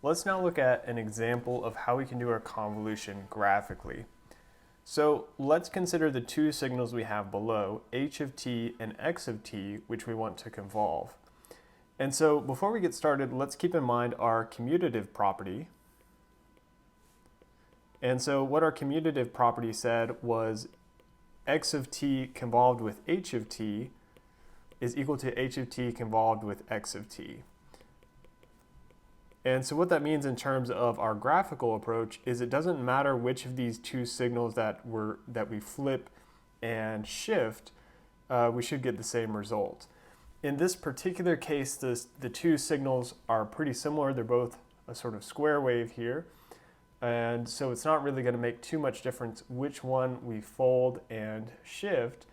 Let's now look at an example of how we can do our convolution graphically. So let's consider the two signals we have below, h of t and x of t, which we want to convolve. And so before we get started, let's keep in mind our commutative property. And so what our commutative property said was x of t convolved with h of t is equal to h of t convolved with x of t. And so what that means in terms of our graphical approach is it doesn't matter which of these two signals that we flip and shift, we should get the same result. In this particular case, the two signals are pretty similar. They're both a sort of square wave here. And so it's not really going to make too much difference which one we fold and shift.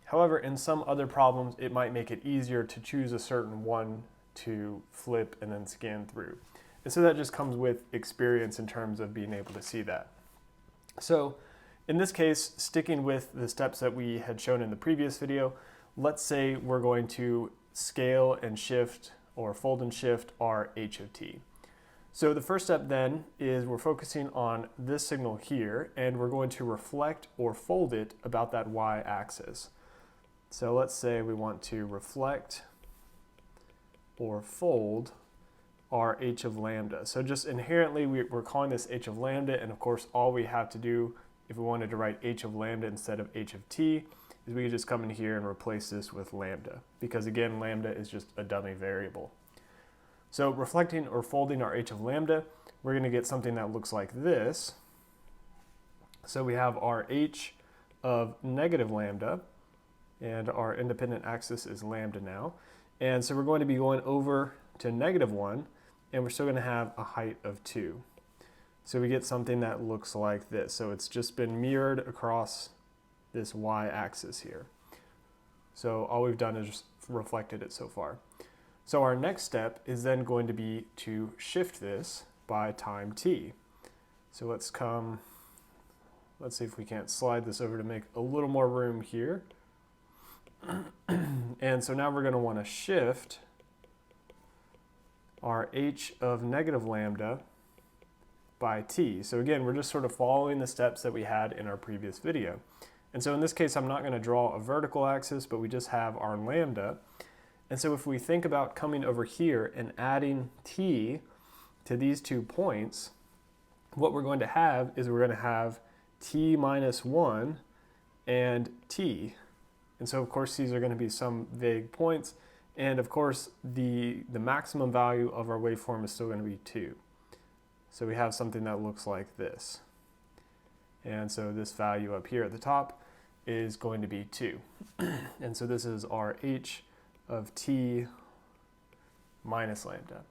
However, in some other problems, it might make it easier to choose a certain one to flip and then scan through. And so that just comes with experience in terms of being able to see that. So in this case, sticking with the steps that we had shown in the previous video, let's say we're going to scale and shift or fold and shift our h of t. So the first step then is we're focusing on this signal here, and we're going to reflect or fold it about that y-axis. So let's say we want to reflect or fold our h of lambda. So just inherently we're calling this h of lambda, and of course all we have to do if we wanted to write h of lambda instead of h of t is we could just come in here and replace this with lambda, because again lambda is just a dummy variable. So reflecting or folding our h of lambda, we're going to get something that looks like this. So we have our h of negative lambda, and our independent axis is lambda now. And so we're going to be going over to -1, and we're still going to have a height of 2. So we get something that looks like this. So it's just been mirrored across this y-axis here. So all we've done is just reflected it so far. So our next step is then going to be to shift this by time t. So let's see if we can't slide this over to make a little more room here. And so now we're going to want to shift our h of negative lambda by t. So again, we're just sort of following the steps that we had in our previous video. And so in this case, I'm not going to draw a vertical axis, but we just have our lambda. And so if we think about coming over here and adding t to these 2 points, what we're going to have is we're going to have t minus 1 and t. And so of course these are going to be some vague points, and of course the maximum value of our waveform is still going to be 2. So we have something that looks like this. And so this value up here at the top is going to be 2. And so this is our h of t minus lambda.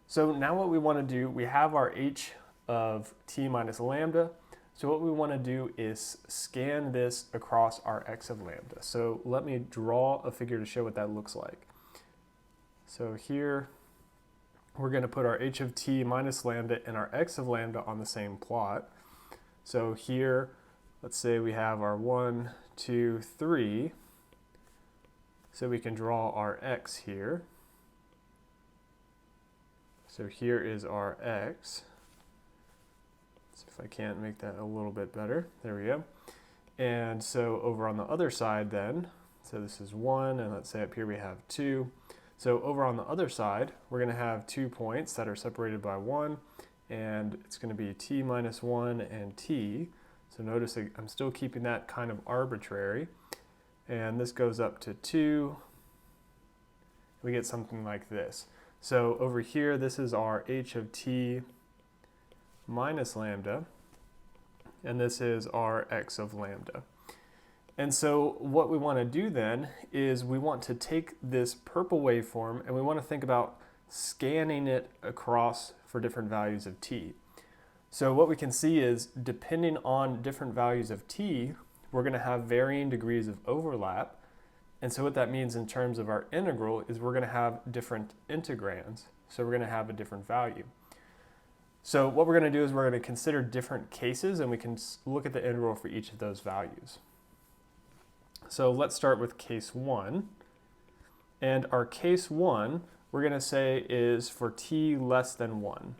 So now what we want to do, we have our h of t minus lambda. So what we want to do is scan this across our x of lambda. So let me draw a figure to show what that looks like. So here we're going to put our h of t minus lambda and our x of lambda on the same plot. So here, let's say we have our 1, 2, 3. So we can draw our x here. So here is our x. See if I can't make that a little bit better. There we go. And so over on the other side then, so this is 1, and let's say up here we have 2. So over on the other side, we're going to have 2 points that are separated by 1, and it's going to be t minus 1 and t. So notice I'm still keeping that kind of arbitrary. And this goes up to 2. We get something like this. So over here, this is our h of t minus lambda, and this is our x of lambda. And so what we want to do then is we want to take this purple waveform and we want to think about scanning it across for different values of t. So what we can see is depending on different values of t, we're going to have varying degrees of overlap. And so what that means in terms of our integral is we're going to have different integrands. So we're going to have a different value. So what we're going to do is we're going to consider different cases, and we can look at the integral for each of those values. So let's start with case 1. And our case 1, we're going to say is for t less than 1.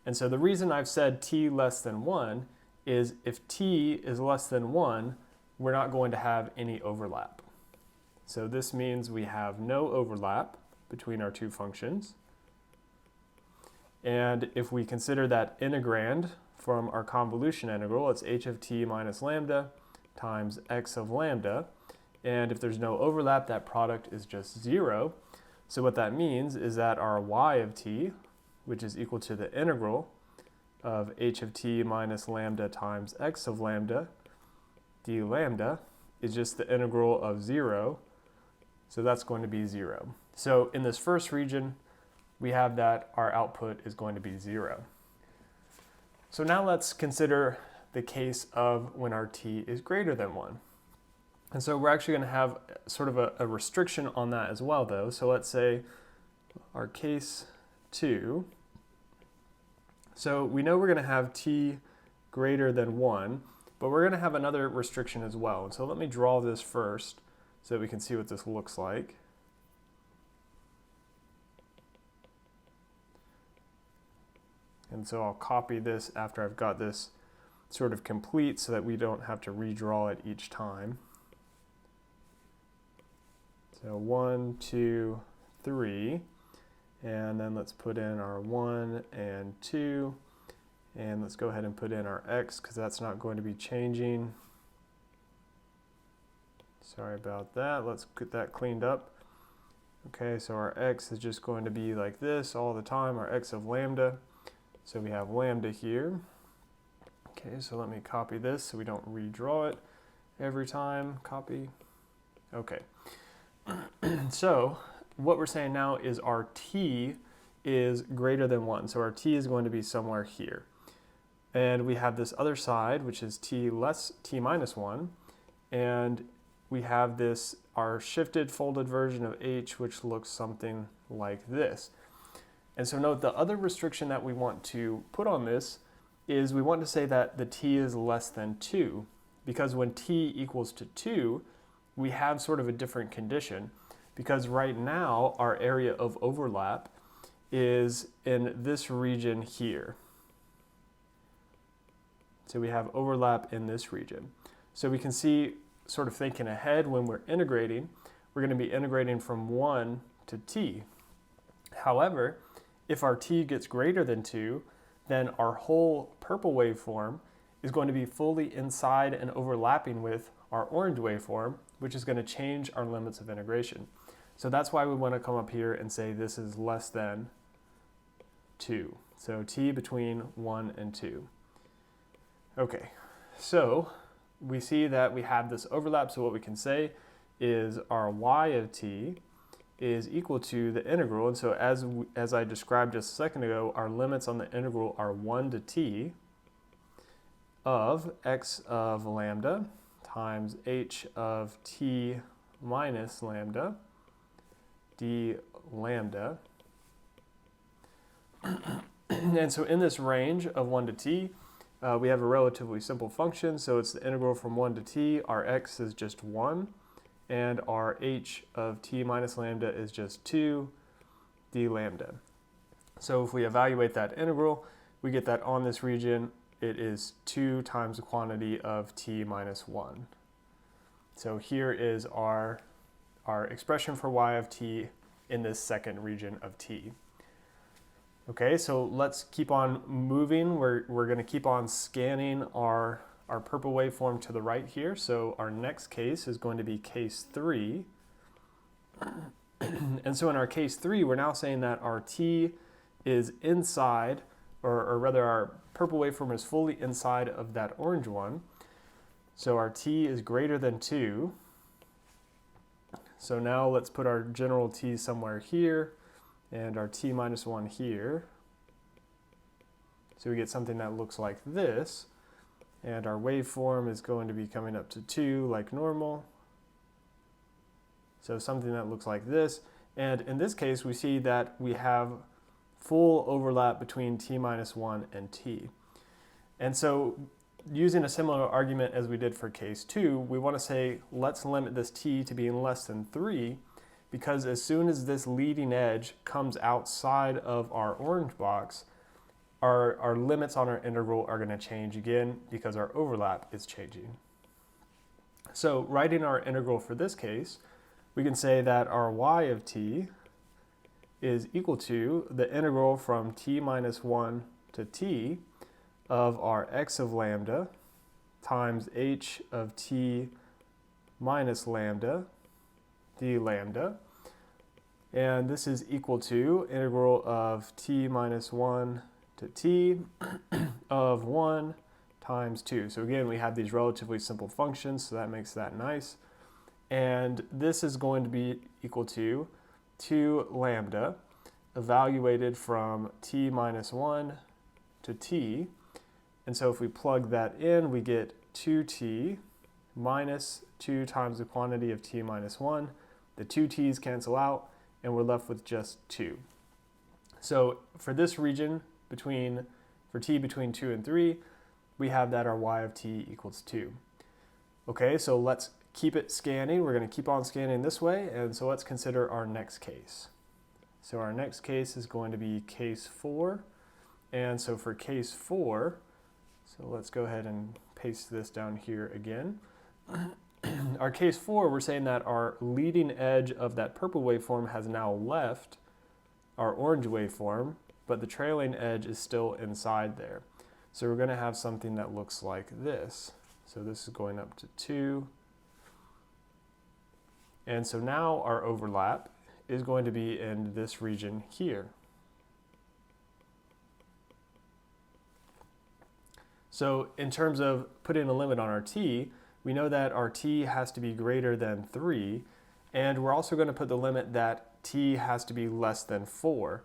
And so the reason I've said t less than 1 is if t is less than 1, we're not going to have any overlap. So this means we have no overlap between our two functions. And if we consider that integrand from our convolution integral, it's h of t minus lambda times x of lambda. And if there's no overlap, that product is just 0. So what that means is that our y of t, which is equal to the integral of h of t minus lambda times x of lambda d lambda, is just the integral of 0. So that's going to be 0. So in this first region, we have that our output is going to be 0. So now let's consider the case of when our t is greater than 1. And so we're actually going to have sort of a restriction on that as well, though. So let's say our case 2. So we know we're going to have t greater than 1, but we're going to have another restriction as well. And so let me draw this first so that we can see what this looks like. And so I'll copy this after I've got this sort of complete so that we don't have to redraw it each time. So 1, 2, 3, and then let's put in our 1 and 2, and let's go ahead and put in our x because that's not going to be changing. Sorry about that. Let's get that cleaned up. Okay, so our x is just going to be like this all the time, our x of lambda. So we have lambda here. Okay, so let me copy this so we don't redraw it every time. Copy. Okay. So what we're saying now is our t is greater than 1. So our t is going to be somewhere here. And we have this other side, which is t minus 1. And we have this, our shifted folded version of h, which looks something like this. And so note the other restriction that we want to put on this is we want to say that the t is less than 2. Because when t equals to 2, we have sort of a different condition, because right now our area of overlap is in this region here. So we have overlap in this region. So we can see, sort of thinking ahead, when we're integrating, we're going to be integrating from 1 to t. However, if our t gets greater than 2, then our whole purple waveform is going to be fully inside and overlapping with our orange waveform, which is going to change our limits of integration. So that's why we want to come up here and say this is less than 2. So t between 1 and 2. Okay, so we see that we have this overlap, so what we can say is our y of t is equal to the integral, and so as I described just a second ago, our limits on the integral are 1 to t of x of lambda times h of t minus lambda d lambda. And so in this range of 1 to t, we have a relatively simple function, so it's the integral from 1 to t. Our x is just 1, and our h of t minus lambda is just 2 d lambda. So if we evaluate that integral, we get that on this region, it is 2 times the quantity of t minus 1. So here is our expression for y of t in this second region of t. Okay, so let's keep on moving. We're going to keep on scanning our purple waveform to the right here. So our next case is going to be case 3. And so in our case 3, we're now saying that our t is inside, or rather our purple waveform is fully inside of that orange one. So our t is greater than 2. So now let's put our general t somewhere here and our t minus 1 here. So we get something that looks like this. And our waveform is going to be coming up to 2 like normal. So something that looks like this. And in this case, we see that we have full overlap between t minus 1 and t. And so using a similar argument as we did for case 2, we want to say let's limit this t to being less than 3, because as soon as this leading edge comes outside of our orange box, our limits on our integral are going to change again because our overlap is changing. So writing our integral for this case, we can say that our y of t is equal to the integral from t minus 1 to t of our x of lambda times h of t minus lambda d lambda. And this is equal to integral of t minus 1 to t of 1 times 2. So again, we have these relatively simple functions, so that makes that nice. And this is going to be equal to 2 lambda evaluated from t minus 1 to t. And so if we plug that in, we get 2t minus 2 times the quantity of t minus 1. The 2 t's cancel out, and we're left with just 2. So for this region, for t between 2 and 3, we have that our y of t equals 2. Okay, so let's keep it scanning. We're going to keep on scanning this way, and so let's consider our next case. So our next case is going to be case 4. And so for case 4, so let's go ahead and paste this down here again. Our case 4, we're saying that our leading edge of that purple waveform has now left our orange waveform, but the trailing edge is still inside there. So we're going to have something that looks like this. So this is going up to 2. And so now our overlap is going to be in this region here. So in terms of putting a limit on our t, we know that our t has to be greater than 3, and we're also going to put the limit that t has to be less than 4.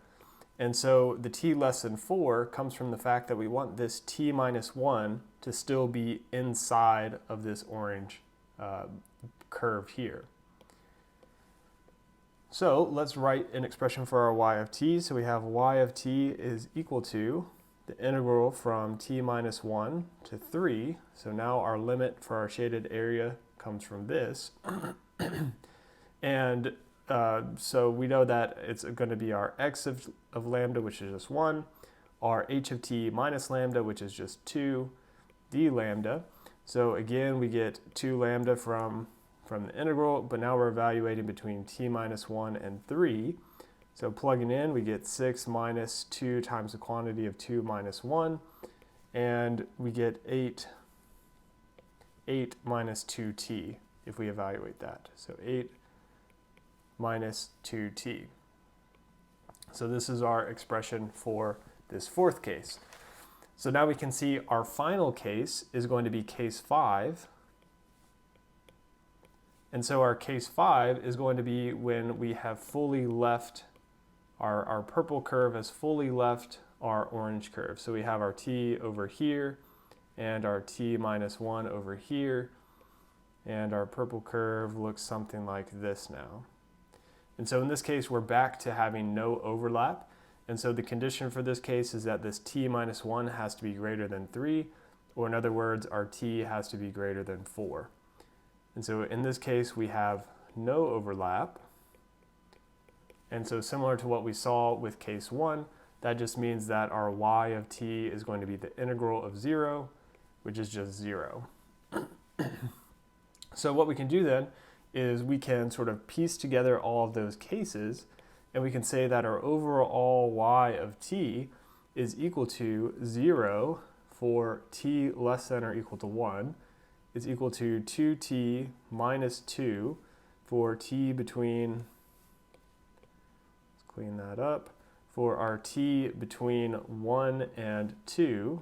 And so the t less than 4 comes from the fact that we want this t minus 1 to still be inside of this orange curve here. So let's write an expression for our y of t. So we have y of t is equal to the integral from t minus 1 to 3. So now our limit for our shaded area comes from this. And so we know that it's going to be our x of lambda, which is just 1, our h of t minus lambda, which is just 2, d lambda. So again, we get 2 lambda from the integral, but now we're evaluating between t minus 1 and 3. So plugging in, we get 6 minus 2 times the quantity of 2 minus 1, and we get 8 minus 2t if we evaluate that. So 8 minus 2t. So this is our expression for this fourth case. So now we can see our final case is going to be case 5. And so our case 5 is going to be when we have fully left, our purple curve has fully left our orange curve. So we have our t over here and our t minus 1 over here. And our purple curve looks something like this now. And so in this case, we're back to having no overlap. And so the condition for this case is that this t minus 1 has to be greater than 3, or in other words, our t has to be greater than 4. And so in this case, we have no overlap. And so similar to what we saw with case 1, that just means that our y of t is going to be the integral of 0, which is just 0. So what we can do then is we can sort of piece together all of those cases, and we can say that our overall y of t is equal to 0 for t less than or equal to 1, is equal to 2t minus 2 for t between, let's clean that up, for our t between 1 and 2,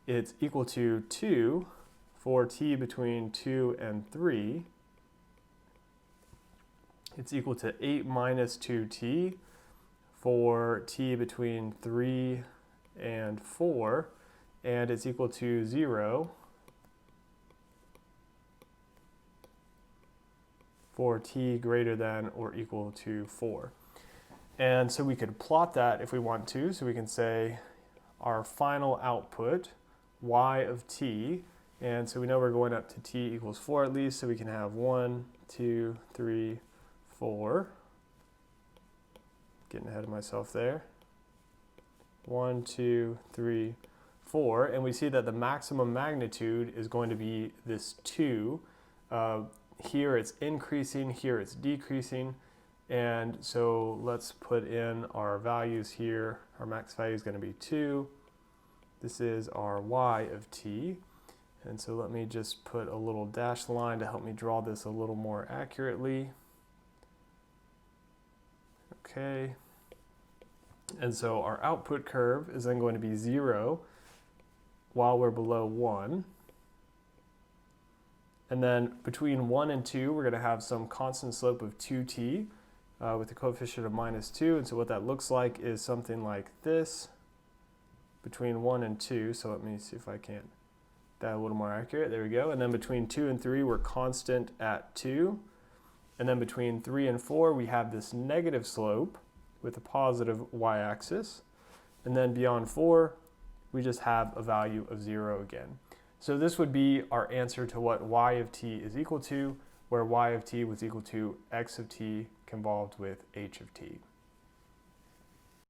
it's equal to 2 for t between 2 and 3, it's equal to 8 minus 2t for t between 3 and 4, and it's equal to 0 for t greater than or equal to 4. And so we could plot that if we want to. So we can say our final output, y of t, and so we know we're going up to t equals 4 at least, so we can have 1, 2, 3, 4. Getting ahead of myself there. 1, 2, 3, 4. And we see that the maximum magnitude is going to be this 2. Here it's increasing, here it's decreasing. And so let's put in our values here. Our max value is going to be 2. This is our y of t. And so let me just put a little dashed line to help me draw this a little more accurately. Okay. And so our output curve is then going to be 0 while we're below 1. And then between 1 and 2, we're going to have some constant slope of 2t with the coefficient of -2. And so what that looks like is something like this between 1 and 2. So let me see if I can that a little more accurate. There we go. And then between 2 and 3, we're constant at 2. And then between 3 and 4, we have this negative slope with a positive y-axis. And then beyond 4, we just have a value of 0 again. So this would be our answer to what y of t is equal to, where y of t was equal to x of t convolved with h of t.